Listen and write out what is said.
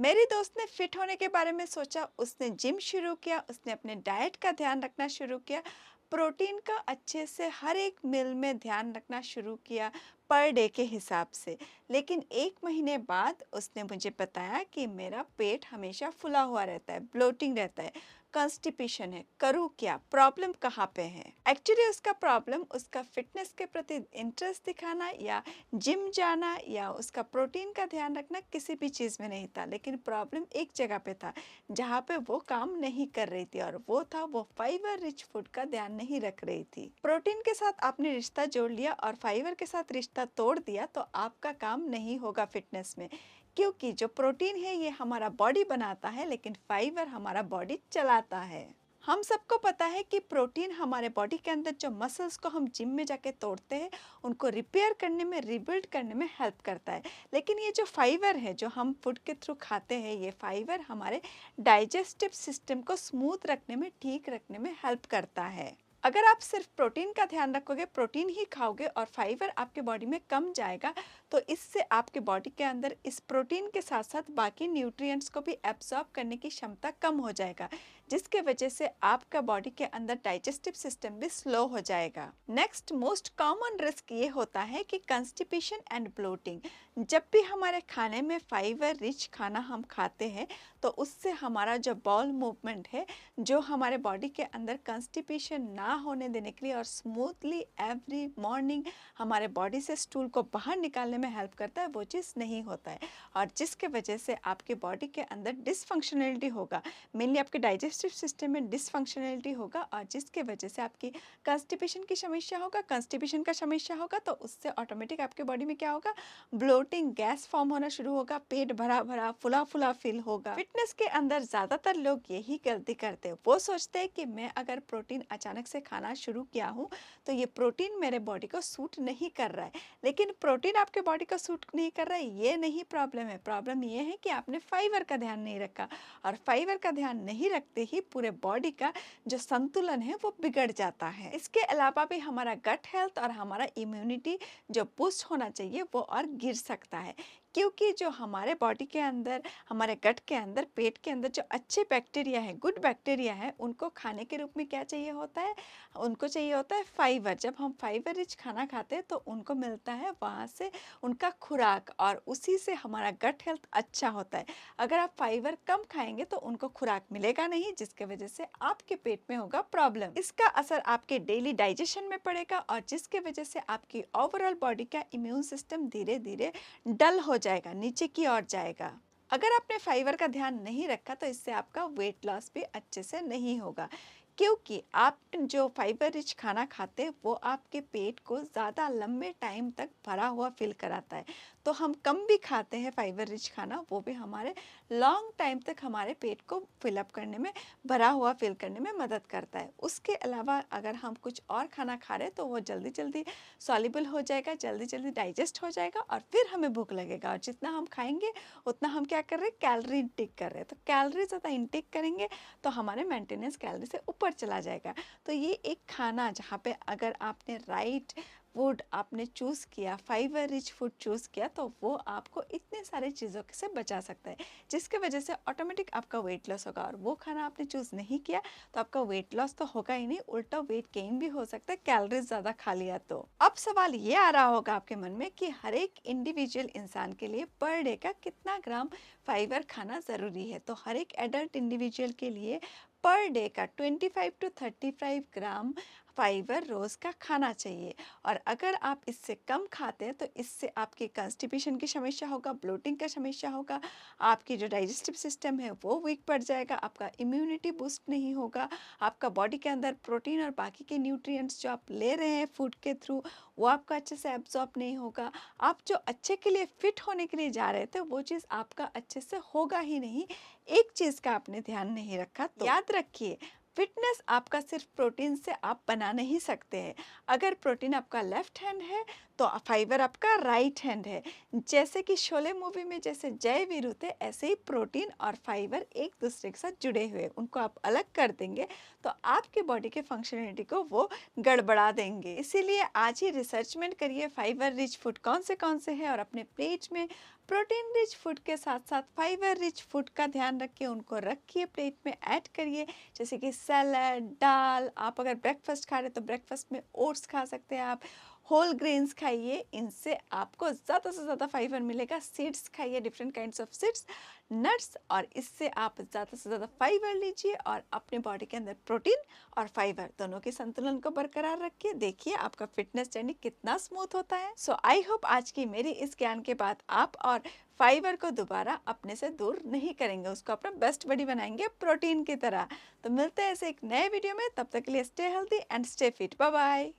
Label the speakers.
Speaker 1: मेरी दोस्त ने फिट होने के बारे में सोचा, उसने जिम शुरू किया, उसने अपने डाइट का ध्यान रखना शुरू किया, प्रोटीन का अच्छे से हर एक मील में ध्यान रखना शुरू किया पर डे के हिसाब से। लेकिन 1 महीने बाद उसने मुझे बताया कि मेरा पेट हमेशा फुला हुआ रहता है, ब्लोटिंग रहता है, कॉन्स्टिपेशन है। करूँ क्या? प्रॉब्लम कहाँ पे है? एक्चुअली उसका प्रॉब्लम उसका फिटनेस के प्रति इंटरेस्ट दिखाना या जिम जाना या उसका प्रोटीन का ध्यान रखना किसी भी चीज़ में नहीं था, लेकिन प्रॉब्लम एक जगह पे था जहाँ पे वो काम नहीं कर रही थी, और वो था वो फाइबर रिच फूड का ध्यान नहीं रख रही थी। प्रोटीन के साथ आपने रिश्ता जोड़ लिया और फाइबर के साथ रिश्ता तोड़ दिया तो आपका काम नहीं होगा फिटनेस में, क्योंकि जो प्रोटीन है ये हमारा बॉडी बनाता है, लेकिन फाइबर हमारा बॉडी चलाता है। हम सबको पता है कि प्रोटीन हमारे बॉडी के अंदर जो मसल्स को हम जिम में जाके तोड़ते हैं उनको रिपेयर करने में, रिबिल्ड करने में हेल्प करता है। लेकिन ये जो फाइबर है जो हम फूड के थ्रू खाते हैं, ये फाइबर हमारे डाइजेस्टिव सिस्टम को स्मूथ रखने में, ठीक रखने में हेल्प करता है। अगर आप सिर्फ प्रोटीन का ध्यान रखोगे, प्रोटीन ही खाओगे और फाइबर आपके बॉडी में कम जाएगा, तो इससे आपके बॉडी के अंदर इस प्रोटीन के साथ साथ बाकी न्यूट्रिएंट्स को भी एब्जॉर्ब करने की क्षमता कम हो जाएगा, जिसके वजह से आपका बॉडी के अंदर डाइजेस्टिव सिस्टम भी स्लो हो जाएगा। नेक्स्ट मोस्ट कॉमन रिस्क ये होता है कि कंस्टिपेशन एंड ब्लोटिंग। जब भी हमारे खाने में फाइबर रिच खाना हम खाते हैं तो उससे हमारा जो बॉल मूवमेंट है, जो हमारे बॉडी के अंदर कंस्टिपेशन ना होने देने के लिए और स्मूथली एवरी मॉर्निंग हमारे बॉडी से स्टूल को बाहर निकालने में हेल्प करता है, वो चीज़ नहीं होता है, और जिसके वजह से आपके बॉडी के अंदर डिसफंक्शनलिटी होगा, मेनली आपके डाइजेस्टिव सिस्टम में डिसफंक्शनलिटी होगा, और जिसके वजह से आपकी कंस्टिपेशन की समस्या होगा। कंस्टिपेशन का समस्या होगा तो उससे ऑटोमेटिक आपके बॉडी में क्या होगा? ब्लोटिंग, गैस फॉर्म होना शुरू होगा, पेट भरा भरा फुला फुला फील होगा। फिटनेस के अंदर ज़्यादातर लोग यही गलती करते हैं, वो सोचते हैं कि मैं अगर प्रोटीन अचानक से खाना शुरू किया हूँ तो ये प्रोटीन मेरे बॉडी को सूट नहीं कर रहा है। लेकिन प्रोटीन आपके बॉडी को सूट नहीं कर रहा है ये नहीं प्रॉब्लम है। प्रॉब्लम ये है कि आपने फाइबर का ध्यान नहीं रखा, और फाइबर का ध्यान नहीं रखते ही पूरे बॉडी का जो संतुलन है वो बिगड़ जाता है। इसके अलावा भी हमारा गट हेल्थ और हमारा इम्यूनिटी जो बूस्ट होना चाहिए वो और गिर सकता है, क्योंकि जो हमारे बॉडी के अंदर, हमारे गट के अंदर, पेट के अंदर जो अच्छे बैक्टीरिया है, गुड बैक्टीरिया है, उनको खाने के रूप में क्या चाहिए होता है? उनको चाहिए होता है फाइबर। जब हम फाइबर रिच खाना खाते हैं तो उनको मिलता है वहाँ से उनका खुराक, और उसी से हमारा गट हेल्थ अच्छा होता है। अगर आप फाइबर कम खाएंगे तो उनको खुराक मिलेगा नहीं, जिसके वजह से आपके पेट में होगा प्रॉब्लम। इसका असर आपके डेली डाइजेशन में पड़ेगा, और जिसके वजह से आपकी ओवरऑल बॉडी का इम्यून सिस्टम धीरे धीरे डल हो जाएगा, नीचे की ओर जाएगा। अगर आपने फाइबर का ध्यान नहीं रखा तो इससे आपका वेट लॉस भी अच्छे से नहीं होगा, क्योंकि आप जो फाइबर रिच खाना खाते हैं वो आपके पेट को ज़्यादा लंबे टाइम तक भरा हुआ फील कराता है। तो हम कम भी खाते हैं फाइबर रिच खाना, वो भी हमारे लॉन्ग टाइम तक हमारे पेट को फिलअप करने में, भरा हुआ फील करने में मदद करता है। उसके अलावा अगर हम कुछ और खाना खा रहे हैं तो वो जल्दी जल्दी सॉल्युबल हो जाएगा, जल्दी जल्दी डाइजेस्ट हो जाएगा, और फिर हमें भूख लगेगा, और जितना हम खाएंगे उतना हम क्या कर रहे हैं? कैलोरी इंटेक कर रहे हैं। तो कैलोरी ज़्यादा इंटेक करेंगे तो हमारे मेंटेनेंस कैलोरी से ऊपर चला जाएगा। तो ये एक खाना जहाँ पे अगर आपने राइट फूड आपने चूज़ किया, फाइबर रिच फूड चूज़ किया, तो वो आपको इतने सारे चीज़ों से बचा सकता है, जिसके वजह से ऑटोमेटिक आपका वेट लॉस होगा। और वो खाना आपने चूज़ नहीं किया तो आपका वेट लॉस तो होगा ही नहीं, उल्टा वेट गेन भी हो सकता है, कैलोरीज ज़्यादा खा लिया तो। अब सवाल ये आ रहा होगा आपके मन में कि हर एक इंडिविजुअल इंसान के लिए पर डे का कितना ग्राम फाइबर खाना ज़रूरी है। तो हर एक एडल्ट इंडिविजुअल के लिए पर डे का 25 टू 35 ग्राम फाइबर रोज़ का खाना चाहिए, और अगर आप इससे कम खाते हैं तो इससे आपकी कंस्टिपेशन की समस्या होगा, ब्लोटिंग का समस्या होगा, आपकी जो डाइजेस्टिव सिस्टम है वो वीक पड़ जाएगा, आपका इम्यूनिटी बूस्ट नहीं होगा, आपका बॉडी के अंदर प्रोटीन और बाकी के न्यूट्रिएंट्स जो आप ले रहे हैं फूड के थ्रू वो आपका अच्छे से एब्जॉर्ब नहीं होगा। आप जो अच्छे के लिए फिट होने के लिए जा रहे थे वो चीज़ आपका अच्छे से होगा ही नहीं। एक चीज़ का आपने ध्यान नहीं रखा। तो याद रखिए, फिटनेस आपका सिर्फ प्रोटीन से आप बना नहीं सकते हैं। अगर प्रोटीन आपका लेफ्ट हैंड है तो फाइबर आपका राइट हैंड है। जैसे कि शोले मूवी में जैसे जय वीरू थे, ऐसे ही प्रोटीन और फाइबर एक दूसरे के साथ जुड़े हुए, उनको आप अलग कर देंगे तो आपके बॉडी के फंक्शनलिटी को वो गड़बड़ा देंगे। इसीलिए आज ही रिसर्चमेंट करिए फाइबर रिच फूड कौन से हैं, और अपने प्लेट में प्रोटीन रिच फूड के साथ साथ फाइबर रिच फूड का ध्यान रखिए, उनको रखिए, प्लेट में ऐड करिए, जैसे कि सैलड, दाल। आप अगर ब्रेकफास्ट खा रहे हैं तो ब्रेकफास्ट में ओट्स खा सकते हैं आप। होल ग्रेन्स खाइए, इनसे आपको ज़्यादा से ज़्यादा फाइबर मिलेगा। सीड्स खाइए, different kinds of seeds, nuts, और इससे आप ज़्यादा से ज़्यादा फाइबर लीजिए और अपने बॉडी के अंदर प्रोटीन और फाइबर दोनों के संतुलन को बरकरार रखिए। देखिए आपका फिटनेस जर्नी कितना स्मूथ होता है। सो आई होप आज की मेरी इस ज्ञान के बाद आप और फाइबर को दोबारा अपने से दूर नहीं करेंगे, उसको अपना बेस्ट बडी बनाएंगे प्रोटीन की तरह। तो मिलते हैं ऐसे एक नए वीडियो में, तब तक के लिए stay healthy and stay fit. Bye bye.